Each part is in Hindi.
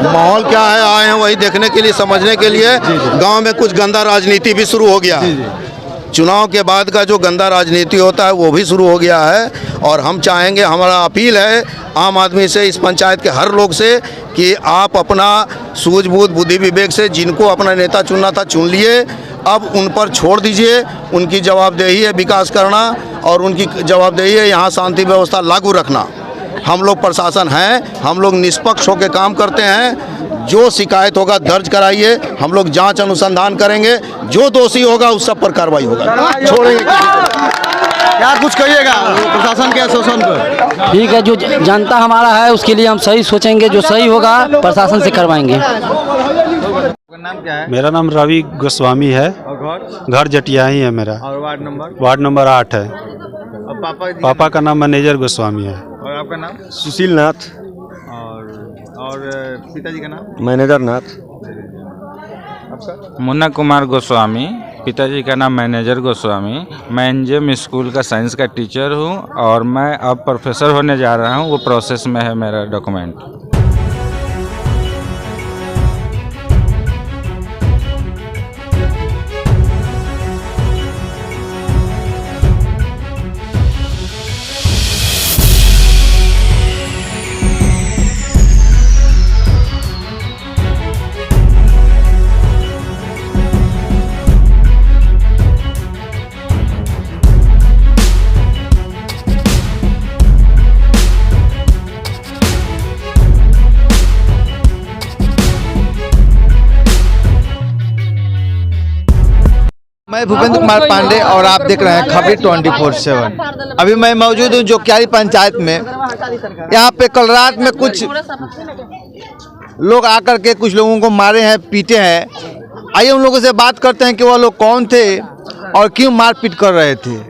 माहौल क्या है, आए हैं वही देखने के लिए, समझने के लिए। गांव में कुछ गंदा राजनीति भी शुरू हो गया है। चुनाव के बाद का जो गंदा राजनीति होता है वो भी शुरू हो गया है। और हम चाहेंगे, हमारा अपील है आम आदमी से, इस पंचायत के हर लोग से, कि आप अपना सूझबूझ बुद्धि विवेक से जिनको अपना नेता चुनना था चुन लिए, अब उन पर छोड़ दीजिए। उनकी जवाबदेही है विकास करना, और उनकी जवाबदेही है यहाँ शांति व्यवस्था लागू रखना। हम लोग प्रशासन हैं, हम लोग निष्पक्ष होकर काम करते हैं। जो शिकायत होगा दर्ज कराइए, हम लोग जांच अनुसंधान करेंगे, जो दोषी होगा उस सब पर कार्रवाई होगा, छोड़ेंगे। क्या कुछ कहिएगा प्रशासन के आश्वासन पर? ठीक है, जो जनता हमारा है उसके लिए हम सही सोचेंगे, जो सही होगा प्रशासन से करवाएंगे। नाम क्या है? मेरा नाम रवि गोस्वामी है। और घर जटिया ही है मेरा। और वार्ड नंबर 8 है। और पापा का नाम मैनेजर गोस्वामी है। और आपका नाम? सुशील नाथ। और पिताजी का नाम? मैनेजर नाथ। मुन्ना कुमार गोस्वामी, पिताजी का नाम मैनेजर गोस्वामी। मैं एनजेम स्कूल का साइंस का टीचर हूं और मैं अब प्रोफेसर होने जा रहा हूं, वो प्रोसेस में है मेरा डॉक्यूमेंट। मैं भूपेंद्र कुमार पांडे और आप देख रहे हैं खबरी 24/7। अभी मैं मौजूद हूं जो क्यारी पंचायत में। यहां पे कल रात में कुछ लोग आकर के कुछ लोगों को मारे हैं, पीटे हैं। आइए उन लोगों से बात करते हैं कि वो लोग कौन थे और क्यों मारपीट कर रहे थे।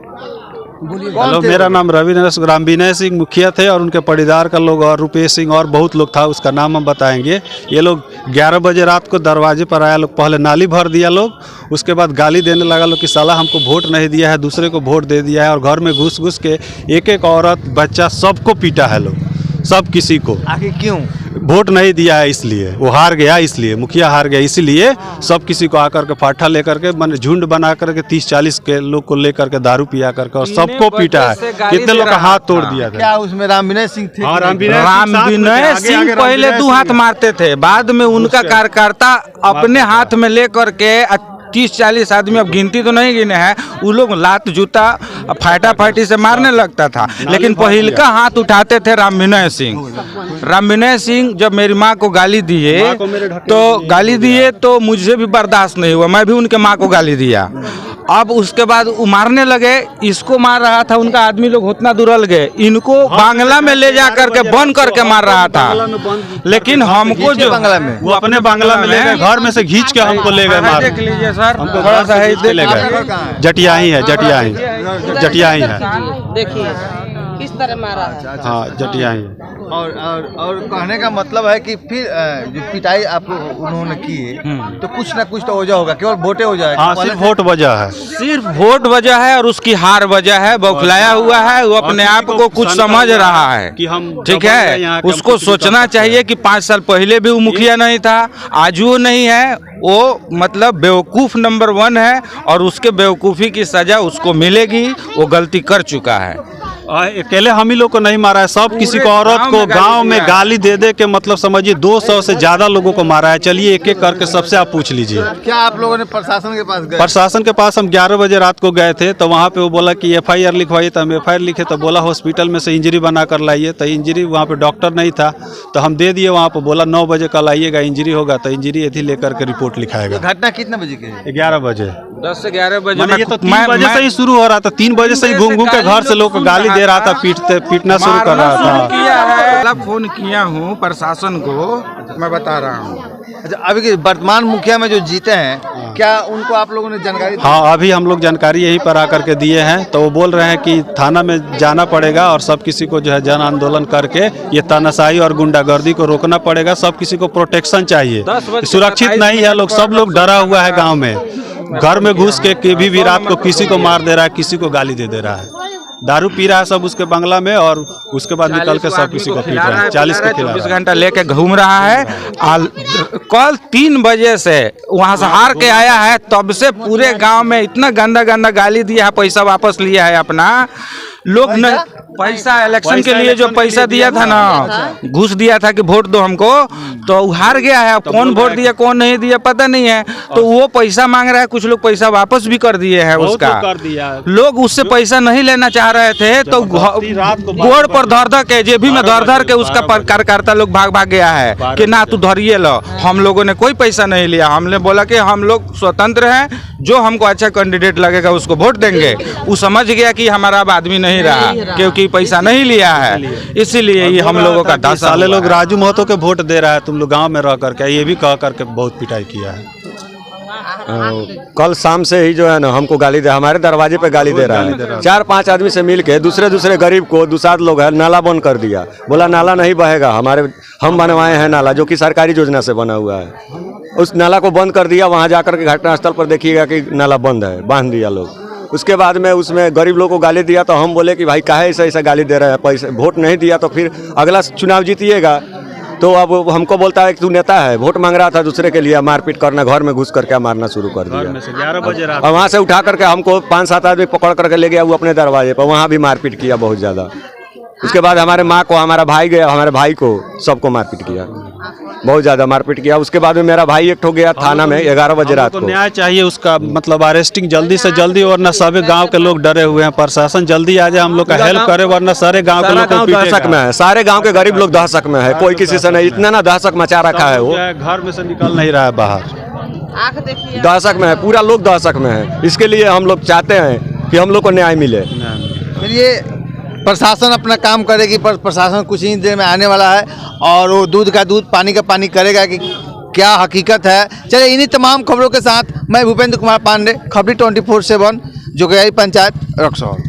हेलो, मेरा नाम राम विनय सिंह मुखिया थे और उनके परिवार का लोग और रुपेश सिंह और बहुत लोग था, उसका नाम हम बताएंगे। ये लोग 11 बजे रात को दरवाजे पर आया लोग, पहले नाली भर दिया लोग, उसके बाद गाली देने लगा लोग कि साला हमको वोट नहीं दिया है, दूसरे को वोट दे दिया है। और घर में घुस घुस के एक एक औरत बच्चा सबको पीटा है लोग, सब किसी को। आखिर क्यों? वोट नहीं दिया है इसलिए, वो हार गया इसलिए, मुखिया हार गया इसलिए सब किसी को आकर के फाठा लेकर के मैंने झुंड बना करके 30-40 के लोग को लेकर के दारू पिया करके और सबको पीटा है। कितने लोग का हाथ तोड़ दिया था। क्या उसमें राम विनय सिंह थे? राम विनय सिंह पहले 2 हाथ मारते थे, बाद में उनका कार्यकर्ता अपने हाथ में लेकर के 30-40 आदमी, अब गिनती तो नहीं गिने हैं, वो लोग लात जूता फाटा फाटी से मारने लगता था। लेकिन पहिल का हाथ उठाते थे राम विनय सिंह। राम विनय सिंह जब मेरी माँ को गाली दिए तो मुझे भी बर्दाश्त नहीं हुआ, मैं भी उनके माँ को गाली दिया। अब उसके बाद वो मारने लगे, इसको मार रहा था, उनका आदमी लोग उतना दुरल गए, इनको बांग्ला में ले जा करके बंद करके मार रहा था। लेकिन हमको जो बांग्ला में, वो अपने बांग्ला में ले गए, घर में से खींच के हमको ले गए मार। देख लीजिए सर, हमको थोड़ा सा है ले गए। जटिया ही है, जटिया ही है। देखिए किस तरह मारा है। हाँ, जटिया ही है। और कहने का मतलब है कि फिर जो पिटाई आप उन्होंने की तो कुछ ना कुछ तो वजह होगा, केवल वोटे हो जाए। हाँ, सिर्फ वोट वजह है, सिर्फ वोट वजह है और उसकी हार वजह है। बौखलाया हुआ है, वो अपने आप को कुछ समझ रहा है कि हम ठीक है। उसको सोचना चाहिए कि 5 साल पहले भी वो मुखिया नहीं था, आज वो नहीं है, वो मतलब बेवकूफ़ नंबर 1 है और उसके बेवकूफ़ी की सज़ा उसको मिलेगी। वो गलती कर चुका है। अकेले हम ही लोग को नहीं मारा है, सब किसी को, औरत को गांव में गाली दे दे के मतलब समझिए 200 से ज्यादा लोगों को मारा है। चलिए एक एक करके सबसे आप पूछ लीजिए। क्या आप लोगों ने प्रशासन के पास गए? प्रशासन के पास हम 11 बजे रात को गए थे, तो वहाँ पे वो बोला कि FIR लिखवाइए, तो हम FIR लिखे, तो बोला हॉस्पिटल में से इंजरी बना कर लाइए, तो इंजरी वहाँ पे डॉक्टर नहीं था तो हम दे दिए वहाँ पे, बोला 9 बजे कल आइएगा, इंजरी होगा तो इंजरी यदि लेकर के रिपोर्ट लिखाएगा। घटना कितने बजे की है? 11 बजे, 10 से 11 बजे। ये तो 3 बजे से ही शुरू हो रहा था, 3 बजे से ही घूम घूम के घर से लोग को गाली दे रहा था, पीटना शुरू कर रहा था। किया है, फोन किया हूँ प्रशासन को, मैं बता रहा हूँ। अच्छा, अभी के वर्तमान मुखिया में जो जीते हैं, क्या उनको आप लोगों ने जानकारी दी? हाँ, अभी हम लोग जानकारी यहीं पर आकर के दिए हैं, तो वो बोल रहे हैं कि थाना में जाना पड़ेगा और सब किसी को जो है जन आंदोलन करके ये तानाशाही और गुंडागर्दी को रोकना पड़ेगा। सब किसी को प्रोटेक्शन चाहिए, सुरक्षित नहीं है लोग, सब लोग डरा हुआ है गाँव में। घर में घुस के कभी भी रात को किसी को मार दे रहा है, किसी को गाली दे रहा है। दारू पी रहा है सब उसके बंगला में, और उसके बाद निकल के सब किसी को पीट रहा है, 40 को खिला 24 घंटा लेके घूम रहा है। कल 3 बजे से वहाँ से हार के आया है, तब से पूरे गांव में इतना गंदा गंदा गाली दिया है, पैसा वापस लिया है अपना। लोग न पैसा इलेक्शन के लिए जो पैसा दिया था ना, घूस दिया था कि वोट दो हमको, तो हार गया है। अब कौन वोट दिया कौन नहीं दिया पता नहीं है, तो वो पैसा मांग रहा है। कुछ लोग पैसा वापस भी कर दिए हैं उसका, लोग उससे पैसा नहीं लेना चाह रहे थे, तो गोड़ पर धर धर के, जेबी में धर धर के उसका कार्यकर्ता लोग भाग भाग गया है कि ना तू धरिए लो। हम लोगों ने कोई पैसा नहीं लिया, हमने बोला कि हम लोग स्वतंत्र हैं, जो हमको अच्छा कैंडिडेट लगेगा उसको वोट देंगे। वो समझ गया कि हमारा अब आदमी नहीं रहा, क्योंकि पैसा नहीं लिया है, इसीलिए ये हम लोगों का 10 साले लोग राजू महतो के वोट दे रहा है, तुम लोग गांव में रह करके, ये भी कह करके बहुत पिटाई किया है। कल शाम से ही जो है ना हमको गाली दे, हमारे दरवाजे पे गाली दे रहा है। 4-5 आदमी से मिल के दूसरे गरीब को 2-7 लोग है नाला बंद कर दिया, बोला नाला नहीं बहेगा, हम बनवाए हैं नाला जो कि सरकारी योजना से बना हुआ है। उस नाला को बंद कर दिया, वहाँ जाकर के घटनास्थल पर देखिएगा कि नाला बंद है, बांध दिया लोग। उसके बाद में उसमें गरीब लोगों को गाली दिया, तो हम बोले कि भाई काहे ऐसा गाली दे रहे हैं, पैसे वोट नहीं दिया तो फिर अगला चुनाव जीतिएगा। तो अब हमको बोलता है कि तू नेता है, वोट मांग रहा था दूसरे के लिए, मारपीट करना, घर में घुस करके मारना शुरू कर दिया। 11 बजे रात और वहाँ से उठा करके हमको 5-7 आदमी पकड़ करके ले गया वो अपने दरवाजे पर, वहाँ भी मारपीट किया बहुत ज़्यादा। उसके बाद हमारे माँ को, हमारा भाई गया, हमारे भाई को, सबको मारपीट किया, बहुत ज़्यादा मारपीट किया। उसके बाद में मेरा भाई एक ठो गया थाना में 11 बजे रात को। न्याय चाहिए उसका, मतलब अरेस्टिंग जल्दी से जल्दी, वरना सभी गांव के लोग डरे हुए हैं, प्रशासन जल्दी आ जाए, हम लोग का हेल्प करे, वरना सारे गांव के लोग दहशत में है, सारे गांव के गरीब लोग दहशत में है, कोई किसी से नहीं, इतना ना दहशत मचा रखा है, वो घर में से निकल नहीं रहा है बाहर, दहशत में है, पूरा लोग दहशत में है। इसके लिए हम लोग चाहते हैं कि हम लोग को न्याय मिले। चलिए, प्रशासन अपना काम करेगी, पर प्रशासन कुछ ही देर में आने वाला है, और वो दूध का दूध पानी का पानी करेगा कि क्या हकीकत है। चलिए, इन्हीं तमाम खबरों के साथ मैं भूपेंद्र कुमार पांडे, खबरी 24/7, जोगियारी पंचायत, रक्सौल।